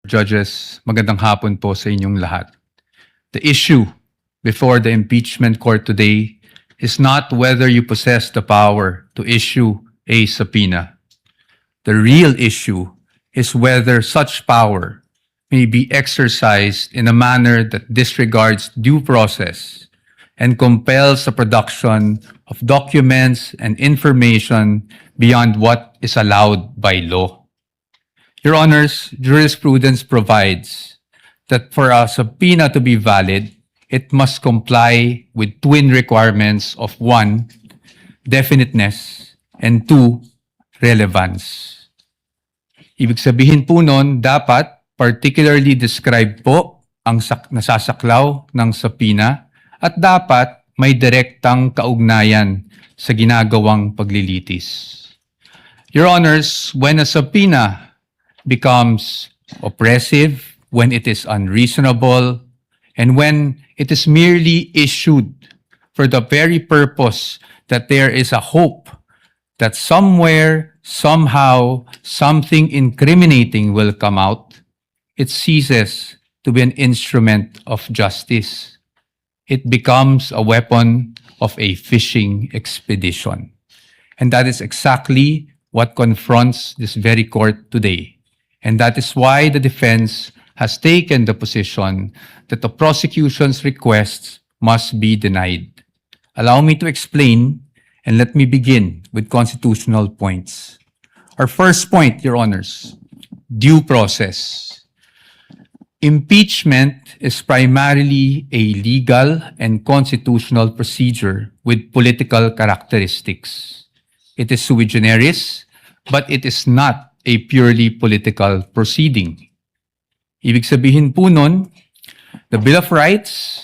Judges, magandang hapon po sa inyong lahat. The issue before the impeachment court today is not whether you possess the power to issue a subpoena. The real issue is whether such power may be exercised in a manner that disregards due process and compels the production of documents and information beyond what is allowed by law. Your Honors, jurisprudence provides that for a subpoena to be valid, it must comply with twin requirements of 1, definiteness, and 2, relevance. Ibig sabihin po nun, dapat particularly describe po ang nasasaklaw ng subpoena at dapat may direktang kaugnayan sa ginagawang paglilitis. Your Honors, when a subpoena becomes oppressive, when it is unreasonable, and when it is merely issued for the very purpose that there is a hope that somewhere, somehow, something incriminating will come out, it ceases to be an instrument of justice. It becomes a weapon of a fishing expedition. And that is exactly what confronts this very court today. And that is why the defense has taken the position that the prosecution's requests must be denied. Allow me to explain, and let me begin with constitutional points. Our first point, Your Honors, due process. Impeachment is primarily a legal and constitutional procedure with political characteristics. It is sui generis, but it is not a purely political proceeding. Ibig sabihin po nun, the Bill of Rights,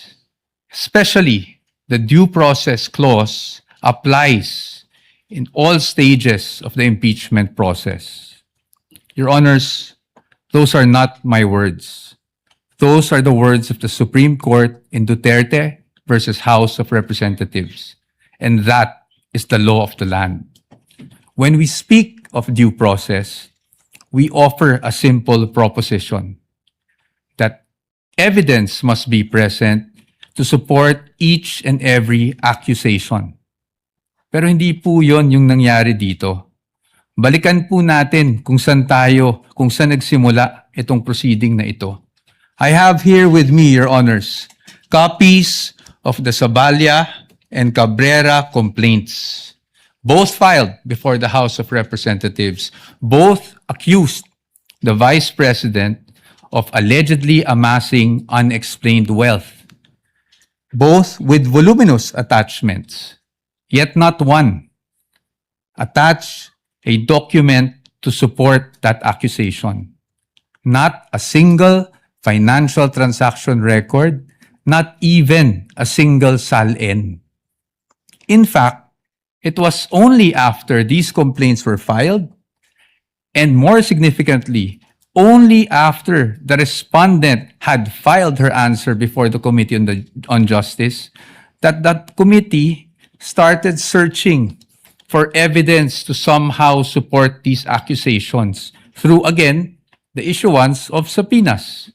especially the due process clause, applies in all stages of the impeachment process. Your Honors, those are not my words. Those are the words of the Supreme Court in Duterte versus House of Representatives. And that is the law of the land. When we speak of due process, we offer a simple proposition that evidence must be present to support each and every accusation. Pero hindi po yon yung nangyari dito. Balikan po natin kung saan nagsimula itong proceeding na ito. I have here with me, Your Honors, copies of the Saballa and Cabrera complaints. Both filed before the House of Representatives. Both accused the Vice President of allegedly amassing unexplained wealth. Both with voluminous attachments, yet not one attached a document to support that accusation. Not a single financial transaction record, not even a single SALN. In fact, it was only after these complaints were filed, and more significantly, only after the respondent had filed her answer before the Committee on Justice, that committee started searching for evidence to somehow support these accusations through, again, the issuance of subpoenas.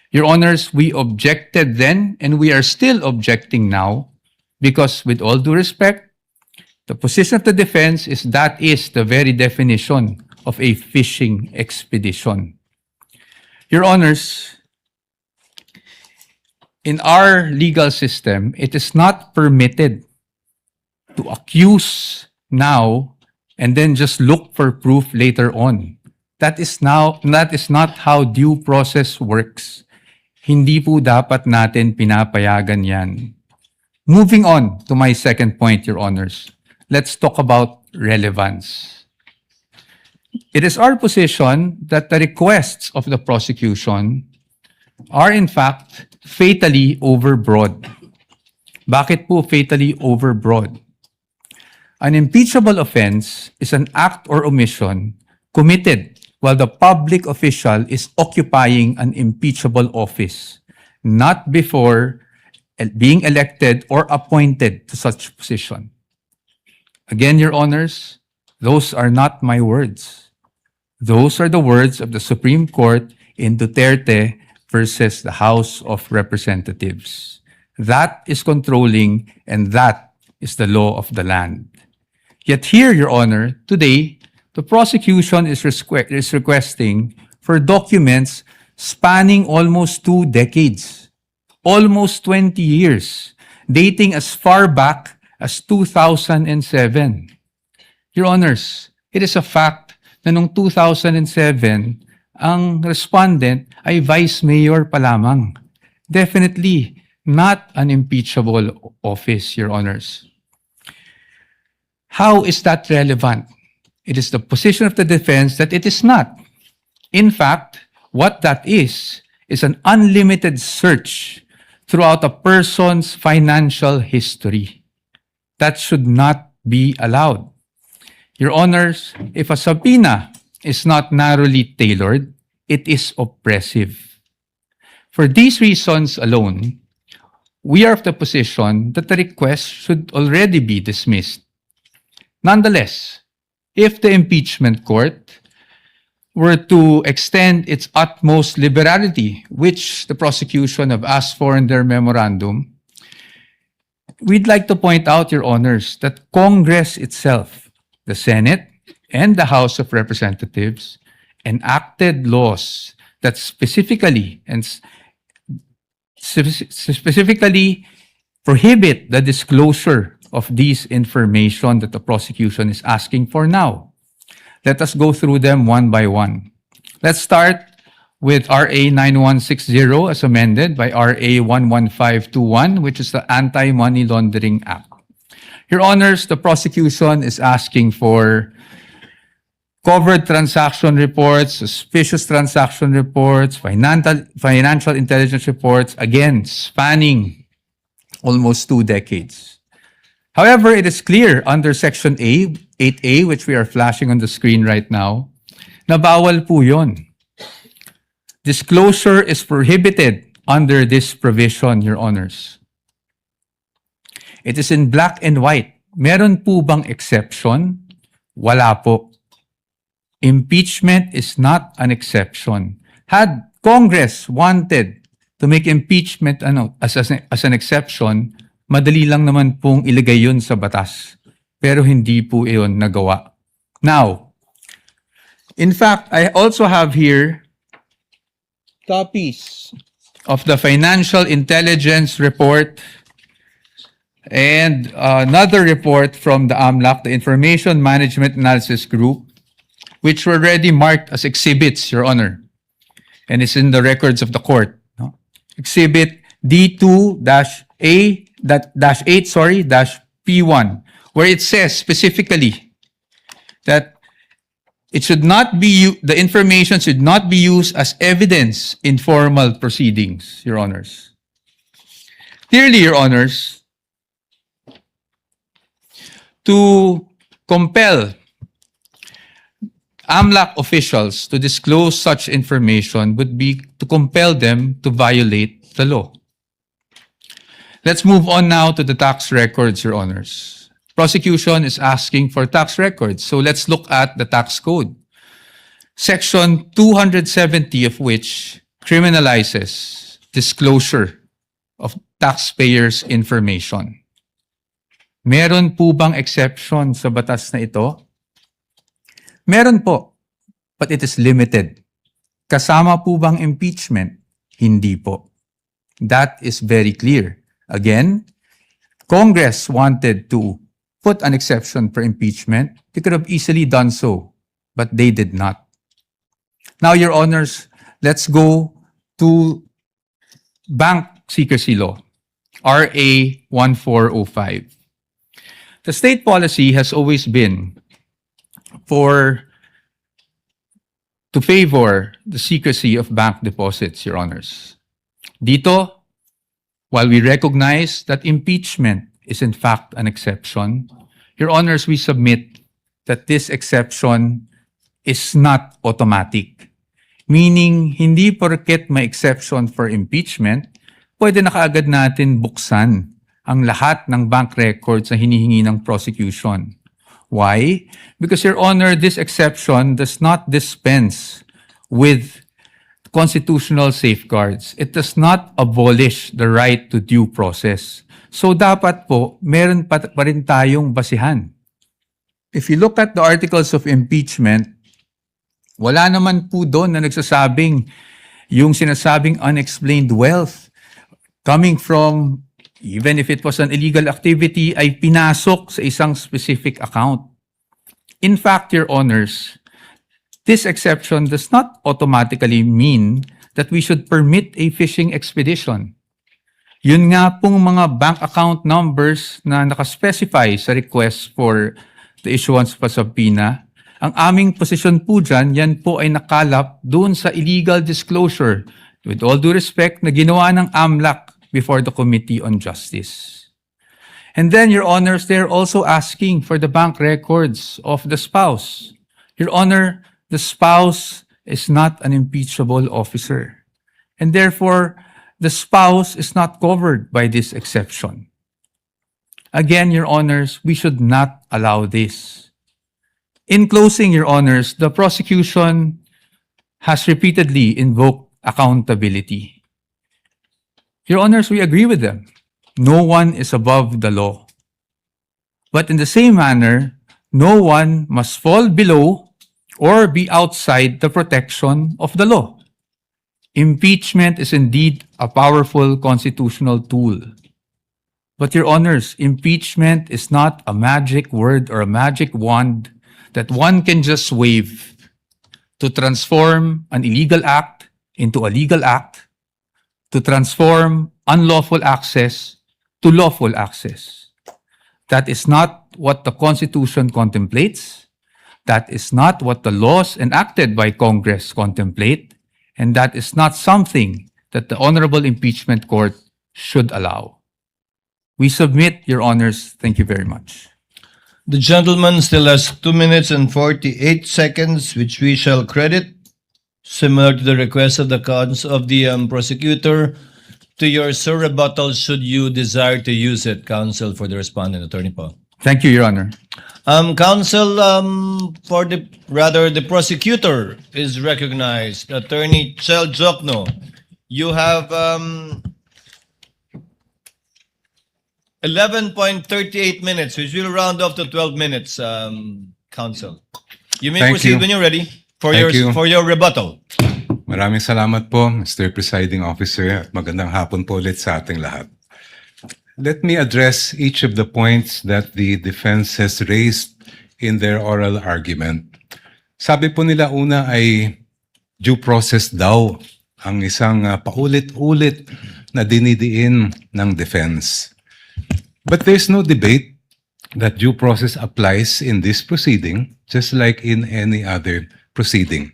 Your Honors, we objected then, and we are still objecting now, because with all due respect, the position of the defense is that is the very definition of a fishing expedition. Your Honors, in our legal system, it is not permitted to accuse now and then just look for proof later on. That is not how due process works. Hindi po dapat natin pinapayagan yan. Moving on to my second point, Your Honors. Let's talk about relevance. It is our position that the requests of the prosecution are in fact fatally overbroad. Bakit po fatally overbroad? An impeachable offense is an act or omission committed while the public official is occupying an impeachable office, not before being elected or appointed to such position. Again, Your Honors, those are not my words. Those are the words of the Supreme Court in Duterte versus the House of Representatives. That is controlling, and that is the law of the land. Yet here, Your Honor, today, the prosecution is requesting for documents spanning almost 2 decades, almost 20 years, dating as far back as 2007. Your Honors, it is a fact na noong 2007, ang respondent ay vice mayor pa lamang. Definitely not an impeachable office, Your Honors. How is that relevant? It is the position of the defense that it is not. In fact, what that is an unlimited search throughout a person's financial history. That should not be allowed. Your Honors, if a subpoena is not narrowly tailored, it is oppressive. For these reasons alone, we are of the position that the request should already be dismissed. Nonetheless, if the impeachment court were to extend its utmost liberality, which the prosecution have asked for in their memorandum, we'd like to point out, Your Honors, that Congress itself, the Senate and the House of Representatives, enacted laws that specifically prohibit the disclosure of these information that the prosecution is asking for now. Let us go through them one by one. Let's start with RA 9160 as amended by RA 11521, which is the Anti-Money Laundering Act. Your Honors, the prosecution is asking for covered transaction reports, suspicious transaction reports, financial intelligence reports, again, spanning almost 2 decades. However, it is clear under Section 8A, which we are flashing on the screen right now, na bawal po yun. Disclosure is prohibited under this provision, Your Honors. It is in black and white. Meron po bang exception? Wala po. Impeachment is not an exception. Had Congress wanted to make impeachment as an exception, madali lang naman pong ilagay yun sa batas. Pero hindi po iyon nagawa. Now, in fact, I also have here copies of the Financial Intelligence Report and another report from the AMLAC, the Information Management Analysis Group, which were already marked as exhibits, Your Honor. And it's in the records of the court. No? Exhibit D2-8-P1, where it says specifically that it should not be, the information should not be used as evidence in formal proceedings, Your Honors. Clearly, Your Honors, to compel AMLAC officials to disclose such information would be to compel them to violate the law. Let's move on now to the tax records, Your Honors. Prosecution is asking for tax records, so let's look at the tax code. Section 270 of which criminalizes disclosure of taxpayers' information. Meron po bang exception sa batas na ito? Meron po, but it is limited. Kasama po bang impeachment? Hindi po. That is very clear. Again, Congress wanted to put an exception for impeachment. They could have easily done so, but they did not. Now, Your Honors, let's go to Bank Secrecy Law, RA 1405. The state policy has always been to favor the secrecy of bank deposits, Your Honors. Dito, while we recognize that impeachment is in fact an exception, Your Honors, we submit that this exception is not automatic. Meaning, hindi porket may exception for impeachment, pwede na kaagad natin buksan ang lahat ng bank records na hinihingi ng prosecution. Why? Because, Your Honor, this exception does not dispense with constitutional safeguards. It does not abolish the right to due process. So dapat po, meron pa rin tayong basihan. If you look at the articles of impeachment, wala naman po doon na nagsasabing yung sinasabing unexplained wealth coming from, even if it was an illegal activity, ay pinasok sa isang specific account. In fact, Your Honors, this exception does not automatically mean that we should permit a fishing expedition. Yun nga pong mga bank account numbers na nakaspecify sa request for the issuance of a subpoena, ang aming posisyon po dyan, yan po ay nakalap doon sa illegal disclosure, with all due respect, na ginawa ng AMLAC before the Committee on Justice. And then, Your Honors, they're also asking for the bank records of the spouse. Your Honor, the spouse is not an impeachable officer. And therefore, the spouse is not covered by this exception. Again, Your Honors, we should not allow this. In closing, Your Honors, the prosecution has repeatedly invoked accountability. Your Honors, we agree with them. No one is above the law. But in the same manner, no one must fall below or be outside the protection of the law. Impeachment is indeed a powerful constitutional tool. But Your Honors, impeachment is not a magic word or a magic wand that one can just wave to transform an illegal act into a legal act, to transform unlawful access to lawful access. That is not what the Constitution contemplates. That is not what the laws enacted by Congress contemplate. And that is not something that the Honorable Impeachment Court should allow. We submit, Your Honors. Thank you very much. The gentleman still has 2 minutes and 48 seconds, which we shall credit, similar to the request of the prosecutor, to your rebuttal should you desire to use it, counsel, for the respondent, Attorney Paul. Thank you, Your Honor. Counsel, the prosecutor is recognized. Attorney Chel Jokno, you have 11.38 minutes, which will round off to 12 minutes, counsel. You may Thank proceed you. when you're ready for Thank you. your rebuttal. Maraming salamat po, Mr. Presiding Officer, at magandang hapon po ulit sa ating lahat. Let me address each of the points that the defense has raised in their oral argument. Sabi po nila una ay due process daw ang isang paulit-ulit na dinidiin ng defense. But there's no debate that due process applies in this proceeding, just like in any other proceeding.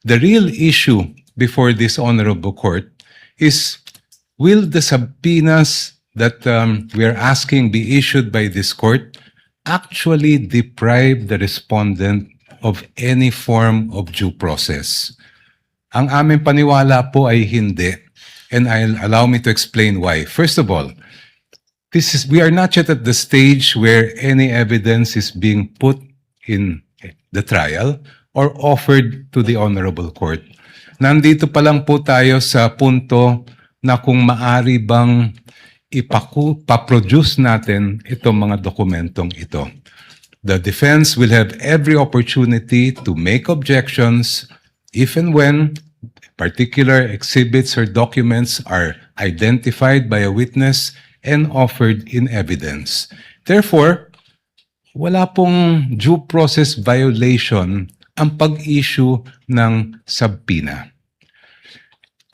The real issue before this honorable court is, will the subpoenas that we are asking be issued by this court actually deprive the respondent of any form of due process? Ang aming paniwala po ay hindi. And allow me to explain why. First of all, we are not yet at the stage where any evidence is being put in the trial or offered to the honorable court. Nandito pa lang po tayo sa punto na kung maari bang ipaproduce natin itong mga dokumentong ito. The defense will have every opportunity to make objections if and when particular exhibits or documents are identified by a witness and offered in evidence. Therefore, wala pong due process violation ang pag-issue ng subpoena.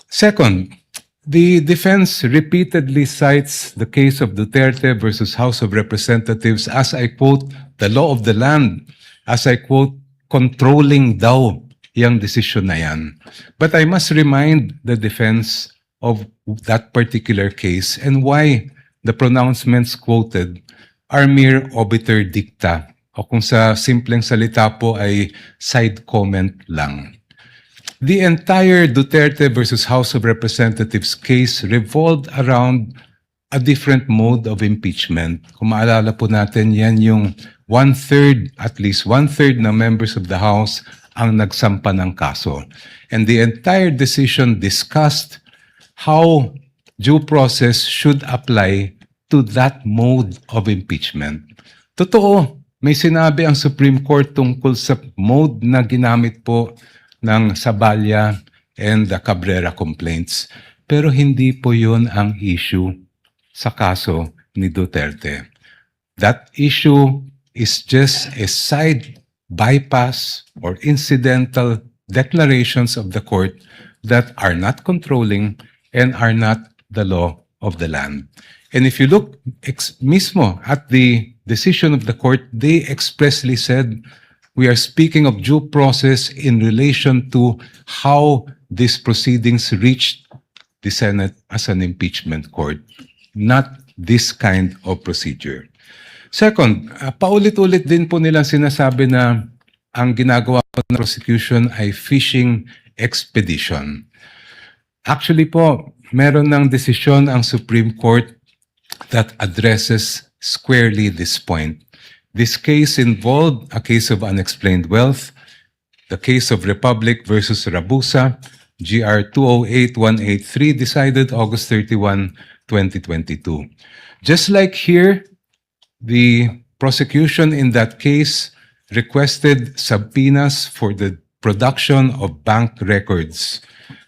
Second, the defense repeatedly cites the case of Duterte versus House of Representatives as, I quote, the law of the land, as I quote, controlling daw yung decision na yan. But I must remind the defense of that particular case and why the pronouncements quoted are mere obiter dicta, o kung sa simpleng salita po ay side comment lang. The entire Duterte versus House of Representatives case revolved around a different mode of impeachment. Kung maalala po natin, yan yung at least one-third na members of the House ang nagsampa ng kaso. And the entire decision discussed how due process should apply to that mode of impeachment. Totoo, may sinabi ang Supreme Court tungkol sa mode na ginamit po ng Saballa and the Cabrera complaints. Pero hindi po yun ang issue sa kaso ni Duterte. That issue is just a side bypass or incidental declarations of the court that are not controlling and are not the law of the land. And if you look mismo at the decision of the court, they expressly said, we are speaking of due process in relation to how these proceedings reached the Senate as an impeachment court, not this kind of procedure. Second, paulit-ulit din po nilang sinasabi na ang ginagawa po ng prosecution ay fishing expedition. Actually po, meron ng desisyon ang Supreme Court that addresses squarely this point. This case involved a case of unexplained wealth, the case of Republic versus Rabusa, GR 208183, decided August 31, 2022. Just like here, the prosecution in that case requested subpoenas for the production of bank records.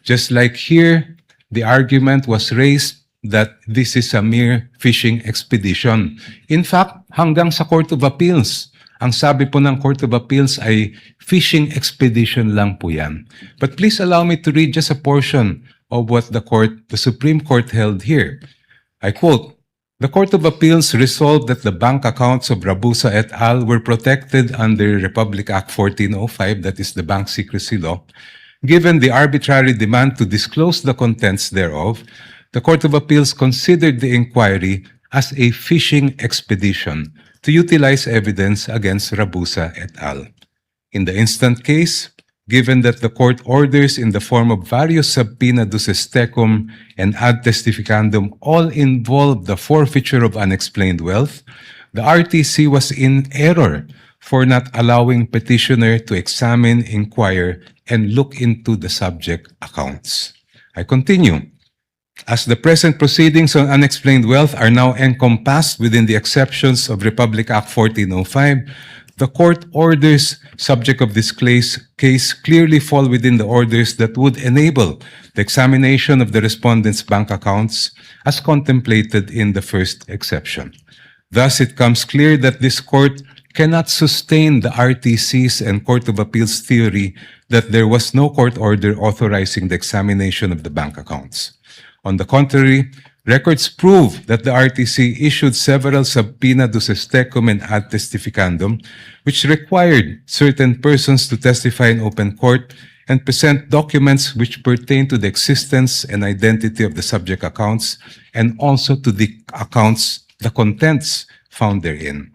Just like here, the argument was raised that this is a mere fishing expedition. In fact, hanggang sa Court of Appeals, ang sabi po ng Court of Appeals ay fishing expedition lang po yan. But please allow me to read just a portion of what the Supreme Court held here. I quote, "The Court of Appeals resolved that the bank accounts of Rabusa et al. Were protected under Republic Act 1405, that is the Bank Secrecy Law. Given the arbitrary demand to disclose the contents thereof, the Court of Appeals considered the inquiry as a fishing expedition to utilize evidence against Rabusa et al. In the instant case, given that the court orders in the form of various subpoena duces tecum and ad testificandum all involved the forfeiture of unexplained wealth, the RTC was in error for not allowing petitioner to examine, inquire, and look into the subject accounts." I continue. "As the present proceedings on unexplained wealth are now encompassed within the exceptions of Republic Act 1405, the court orders subject of this case clearly fall within the orders that would enable the examination of the respondent's bank accounts as contemplated in the first exception. Thus, it comes clear that this court cannot sustain the RTC's and Court of Appeals theory that there was no court order authorizing the examination of the bank accounts. On the contrary, records prove that the RTC issued several subpoena duces tecum and ad testificandum, which required certain persons to testify in open court and present documents which pertain to the existence and identity of the subject accounts and also to the accounts, the contents found therein.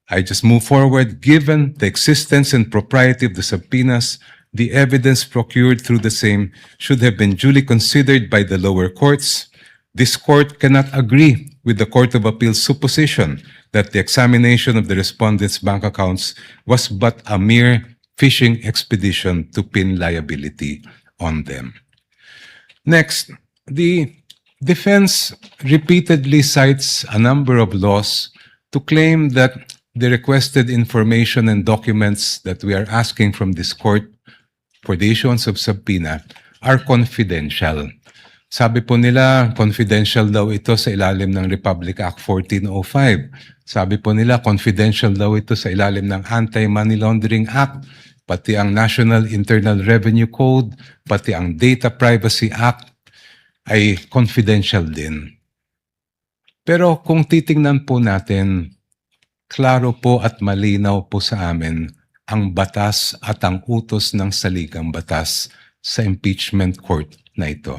I just move forward. Given the existence and propriety of the subpoenas, the evidence procured through the same should have been duly considered by the lower courts. This court cannot agree with the Court of Appeals' supposition that the examination of the respondents' bank accounts was but a mere fishing expedition to pin liability on them. Next, the defense repeatedly cites a number of laws to claim that the requested information and documents that we are asking from this court for the issuance of subpoena are confidential. Sabi po nila, confidential daw ito sa ilalim ng Republic Act 1405. Sabi po nila, confidential daw ito sa ilalim ng Anti-Money Laundering Act, pati ang National Internal Revenue Code, pati ang Data Privacy Act ay confidential din. Pero kung titingnan po natin, klaro po at malinaw po sa amin ang batas at ang utos ng saligang batas sa impeachment court na ito.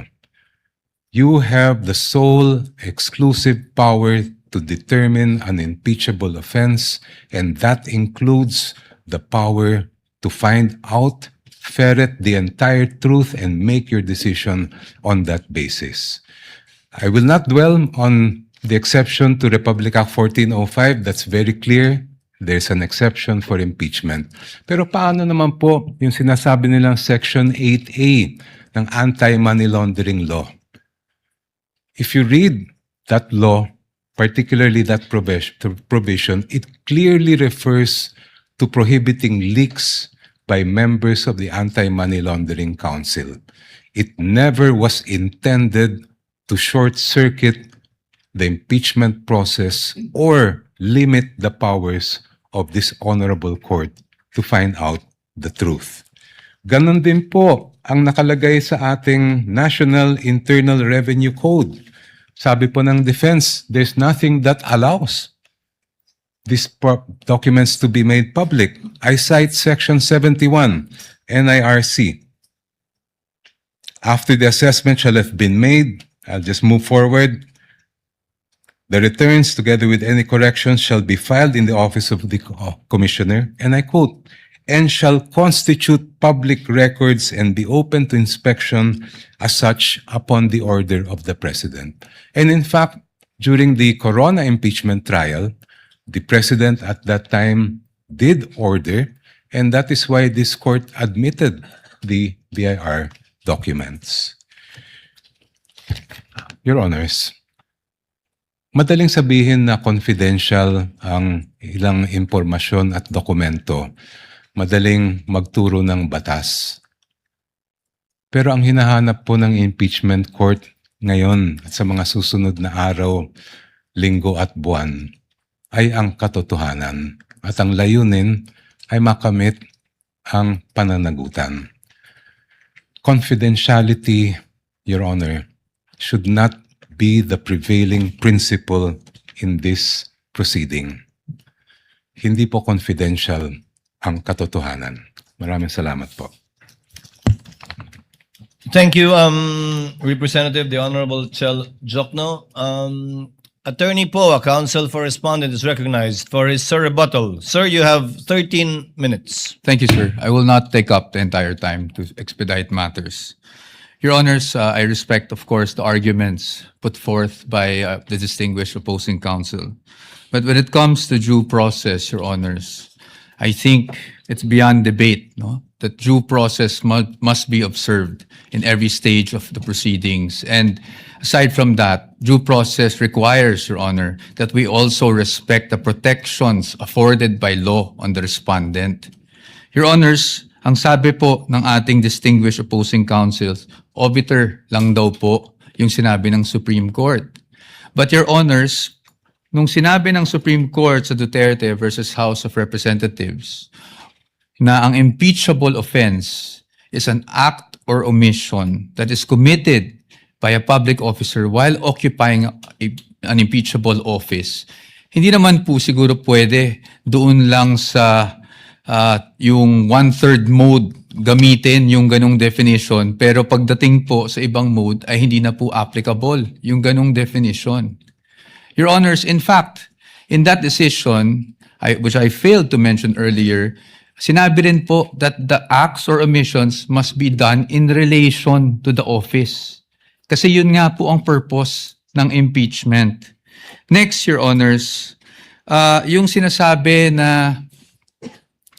You have the sole exclusive power to determine an impeachable offense, and that includes the power to find out, ferret the entire truth, and make your decision on that basis. I will not dwell on the exception to Republic Act 1405. That's very clear. there's an exception for impeachment. Pero paano naman po yung sinasabi nilang Section 8A ng Anti-Money Laundering Law? If you read that law, particularly that provision, it clearly refers to prohibiting leaks by members of the Anti-Money Laundering Council. It never was intended to short-circuit the impeachment process or limit the powers of this honorable court to find out the truth. Ganon din po ang nakalagay sa ating National Internal Revenue Code. Sabi po ng defense, there's nothing that allows these documents to be made public. I cite Section 71, NIRC. After the assessment shall have been made, I'll just move forward. The returns, together with any corrections, shall be filed in the office of the commissioner, and I quote, and shall constitute public records and be open to inspection as such upon the order of the president. And in fact, during the Corona impeachment trial, the president at that time did order, and that is why this court admitted the BIR documents. Your Honors, madaling sabihin na confidential ang ilang impormasyon at dokumento. Madaling magturo ng batas. Pero ang hinahanap po ng impeachment court ngayon at sa mga susunod na araw, linggo at buwan ay ang katotohanan. At ang layunin ay makamit ang pananagutan. Confidentiality, Your Honor, should not be the prevailing principle in this proceeding. Hindi po confidential ang katotohanan. Maraming salamat po. Thank you, Representative, the Honorable Chel Jokno. Attorney Poa, counsel for respondent, is recognized for his rebuttal. Sir, you have 13 minutes. Thank you, sir. I will not take up the entire time to expedite matters. Your Honors, I respect, of course, the arguments put forth by the distinguished opposing counsel. But when it comes to due process, Your Honors, I think it's beyond debate, no, that due process must be observed in every stage of the proceedings. And aside from that, due process requires, Your Honor, that we also respect the protections afforded by law on the respondent. Your Honors, ang sabi po ng ating distinguished opposing counsels, obiter lang daw po yung sinabi ng Supreme Court. But Your Honors, nung sinabi ng Supreme Court sa Duterte versus House of Representatives na ang impeachable offense is an act or omission that is committed by a public officer while occupying an impeachable office, hindi naman po siguro pwede doon lang sa yung one-third mode gamitin yung ganong definition, pero pagdating po sa ibang mode ay hindi na po applicable yung ganong definition. Your Honors, in fact, in that decision, which I failed to mention earlier, sinabi rin po that the acts or omissions must be done in relation to the office. Kasi yun nga po ang purpose ng impeachment. Next, Your Honors, yung sinasabi na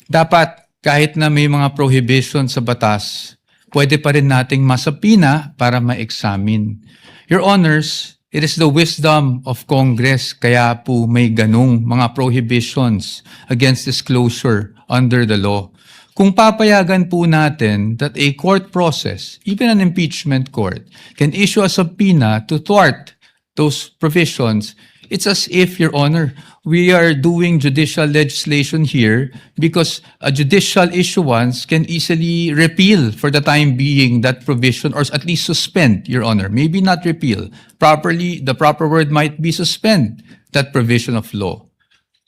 dapat kahit na may mga prohibition sa batas, pwede pa rin nating masapina para ma-examine. Your Honors, it is the wisdom of Congress kaya po may ganung mga prohibitions against disclosure under the law. Kung papayagan po natin that a court process, even an impeachment court, can issue a subpoena to thwart those provisions, it's as if, Your Honor, we are doing judicial legislation here because a judicial issuance can easily repeal for the time being that provision or at least suspend, Your Honor. Maybe not repeal. Properly, the proper word might be suspend that provision of law.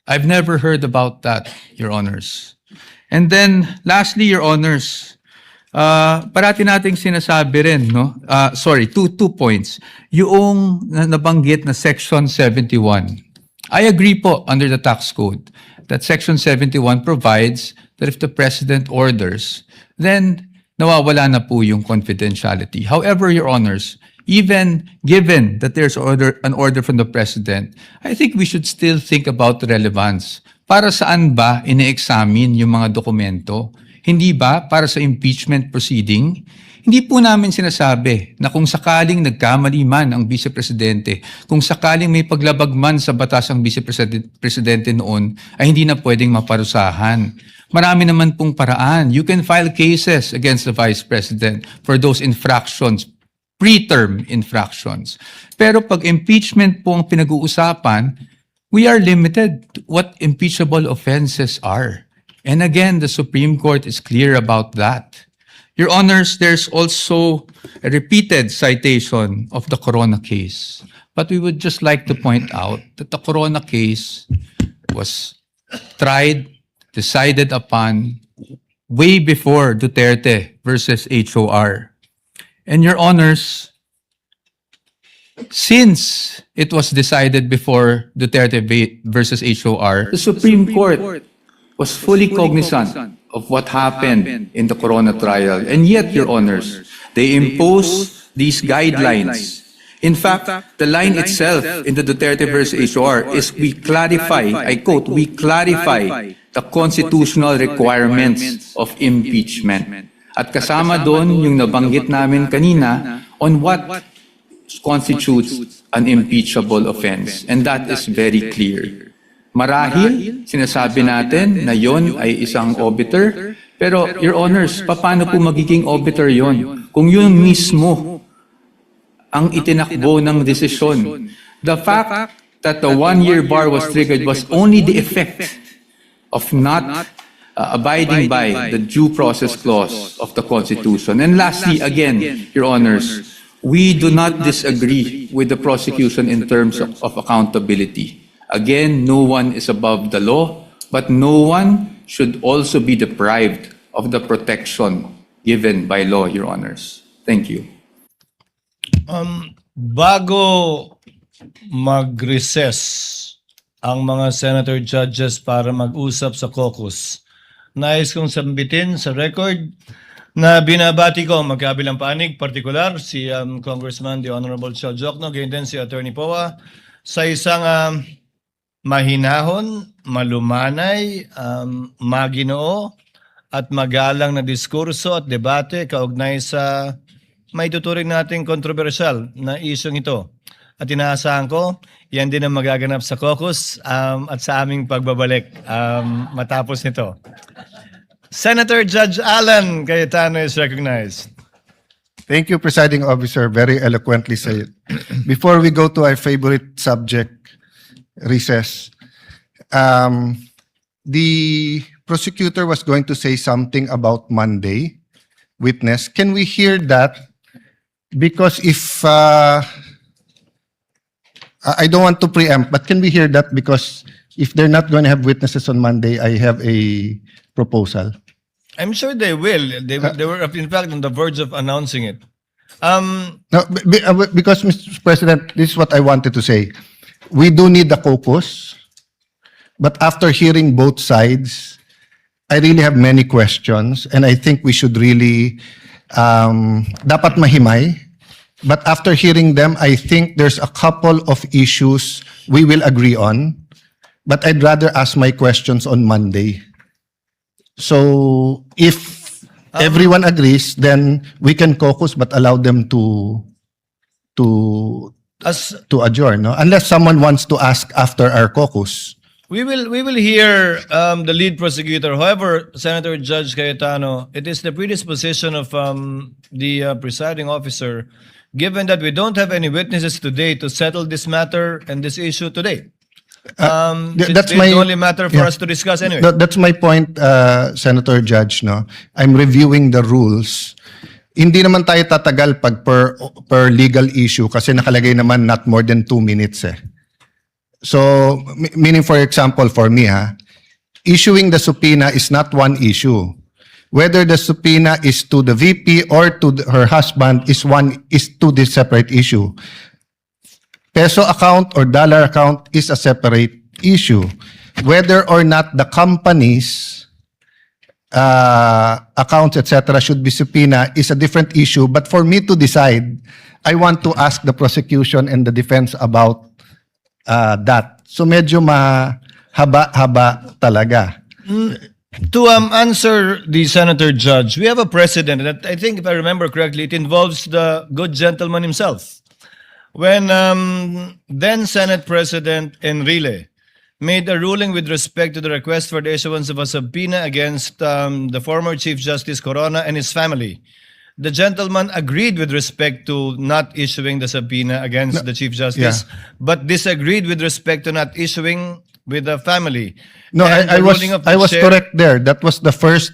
I've never heard about that, Your Honors. And then, lastly, Your Honors, parati nating sinasabi rin, no? Two points. Yung nabanggit na Section 71. I agree po under the tax code that Section 71 provides that if the President orders, then nawawala na po yung confidentiality. However, Your Honors, even given that there's an order from the President, I think we should still think about the relevance Para saan ba ine-examine yung mga dokumento? Hindi ba para sa impeachment proceeding? Hindi po namin sinasabi na kung sakaling nagkamali man ang Vice Presidente, kung sakaling may paglabag man sa batas ang Vice Presidente noon, ay hindi na pwedeng maparusahan. Marami naman pong paraan. You can file cases against the Vice President for those infractions, preterm infractions. Pero pag impeachment po ang pinag-uusapan, we are limited to what impeachable offenses are. And again, the Supreme Court is clear about that. Your Honors, there's also a repeated citation of the Corona case. But we would just like to point out that the Corona case was tried, decided upon way before Duterte versus HOR. And Your Honors, since it was decided before Duterte versus HOR, the Supreme Court was fully cognizant of what happened in the Corona trial. And yet, Your Honors, they imposed these guidelines. In fact, the line itself in the Duterte versus HOR is we clarify, I quote, we clarify the constitutional requirements of impeachment. At kasama doon yung nabanggit namin kanina on what constitutes an impeachable offense. And that is very clear. Marahil, sinasabi natin na yon ay isang obiter, pero Your Honors, paano po magiging obiter yon? Kung yun mismo ang itinakbo ng desisyon. The fact that the one-year bar was triggered was only the effect of not abiding by the due process clause of the Constitution. And lastly, again, Your Honors, we do not disagree with the prosecution in terms of accountability. Again, no one is above the law, but no one should also be deprived of the protection given by law, Your Honors. Thank you. Bago mag-recess ang mga senator judges para mag-usap sa caucus, nais kong sambitin sa record na binabati ko ang magkabilang panig, partikular si Congressman the Honorable Chel Jokno, ganyan din si Attorney Poa, sa isang mahinahon, malumanay, maginoo at magalang na diskurso at debate kaugnay sa may tuturing nating kontrobersyal na isyong ito. At inaasahan ko, yan din ang magaganap sa caucus at sa aming pagbabalik matapos nito. Senator Judge Alan Cayetano is recognized. Thank you, Presiding Officer. Very eloquently said. Before we go to our favorite subject, recess, the prosecutor was going to say something about Monday witness. Can we hear that? Because if I don't want to preempt, but can we hear that? Because if they're not going to have witnesses on Monday, I have a proposal. I'm sure they will. They were, in fact, on the verge of announcing it. No, because, Mr. President, this is what I wanted to say. We do need the caucus, but after hearing both sides, I really have many questions, and I think we should really dapat mahimay. But after hearing them, I think there's a couple of issues we will agree on, but I'd rather ask my questions on Monday. So if everyone agrees, then we can caucus but allow them to adjourn, no? Unless someone wants to ask after our caucus. We will hear the lead prosecutor. However, Senator Judge Cayetano, it is the predisposition of the presiding officer, given that we don't have any witnesses today to settle this matter and this issue today. That's it's my the only matter for yeah. us to discuss anyway. That's my point, Senator Judge, no? I'm reviewing the rules. Hindi naman tayo tatagal pag per legal issue kasi nakalagay naman not more than 2 minutes eh. So, meaning for example, for me, issuing the subpoena is not one issue. Whether the subpoena is to the VP or to her husband is two separate issue. Peso account or dollar account is a separate issue. Whether or not the company's accounts, etc., should be subpoena is a different issue. But for me to decide, I want to ask the prosecution and the defense about that. So medyo haba-haba talaga. To answer the Senator Judge, we have a precedent that I think, if I remember correctly, it involves the good gentleman himself. When then Senate President Enrile made a ruling with respect to the request for the issuance of a subpoena against the former Chief Justice Corona and his family. The gentleman agreed with respect to not issuing the subpoena against the Chief Justice, but disagreed with respect to not issuing with the family. No, And I the was ruling of the I was chair- correct there. That was the first.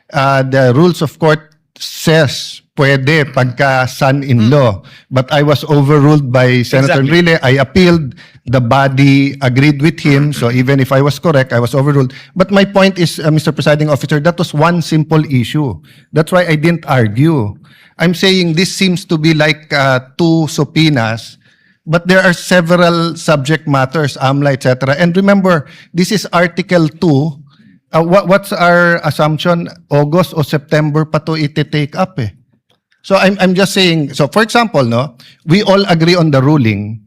The rules of court says pwede pagka son-in-law, but I was overruled by Senator Exactly. Enrile. I appealed. The body agreed with him. So even if I was correct, I was overruled. But my point is, Mr. Presiding Officer, that was one simple issue. That's why I didn't argue. I'm saying this seems to be like two subpoenas. But there are several subject matters, AMLA, etc. And remember, this is Article 2. What's our assumption? August or September pa to iti-take up eh. So I'm just saying, so for example, no, we all agree on the ruling.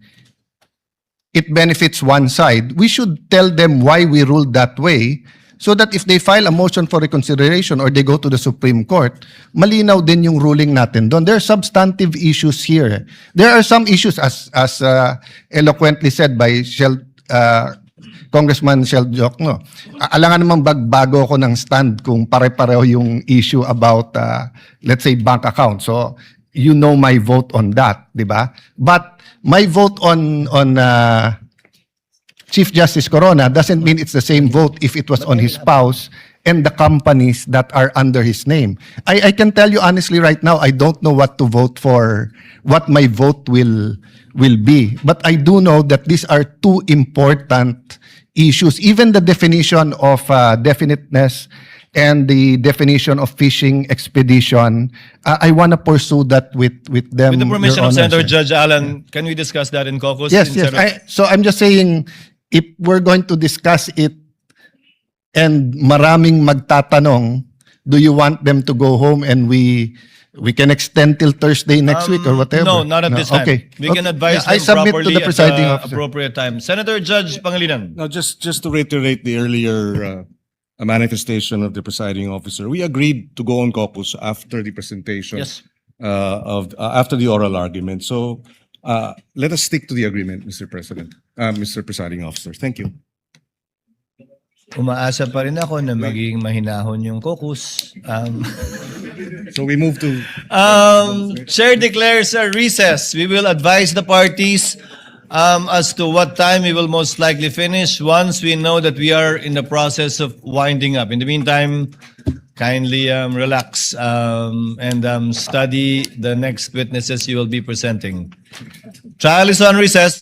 It benefits one side. We should tell them why we ruled that way, so that if they file a motion for reconsideration or they go to the Supreme Court, malinaw din yung ruling natin doon. There are substantive issues here. There are some issues, as eloquently said by Congressman Shel Jokno. Alangan namang bagbago ako ng stand kung pare-pareho yung issue about, let's say, bank account. So, you know my vote on that, di ba? But my vote on Chief Justice Corona doesn't mean it's the same vote if it was on his spouse and the companies that are under his name. I can tell you honestly right now, I don't know what to vote for, what my vote will be. But I do know that these are two important issues. Even the definition of definiteness and the definition of fishing expedition, I want to pursue that with them. With the permission Your of Honor, Senator sir. Judge Allen, can we discuss that in caucus? Yes, In yes. Senate? So I'm just saying, if we're going to discuss it and maraming magtatanong, do you want them to go home and we can extend till Thursday next week or whatever? No, not at this time. Okay. We can advise Yeah, I them submit to properly the presiding at the officer. appropriate time. Senator Judge Pangilinan. Now, just to reiterate the earlier manifestation of the presiding officer, we agreed to go on caucus after the presentation Yes. after the oral argument. So let us stick to the agreement, Mr. President, Mr. Presiding Officer. Thank you. Umaasa pa rin ako na magiging mahinahon yung caucus. So we move to Chair declares a recess. We will advise the parties as to what time we will most likely finish once we know that we are in the process of winding up. In the meantime, kindly relax and study the next witnesses you will be presenting. Trial is on recess.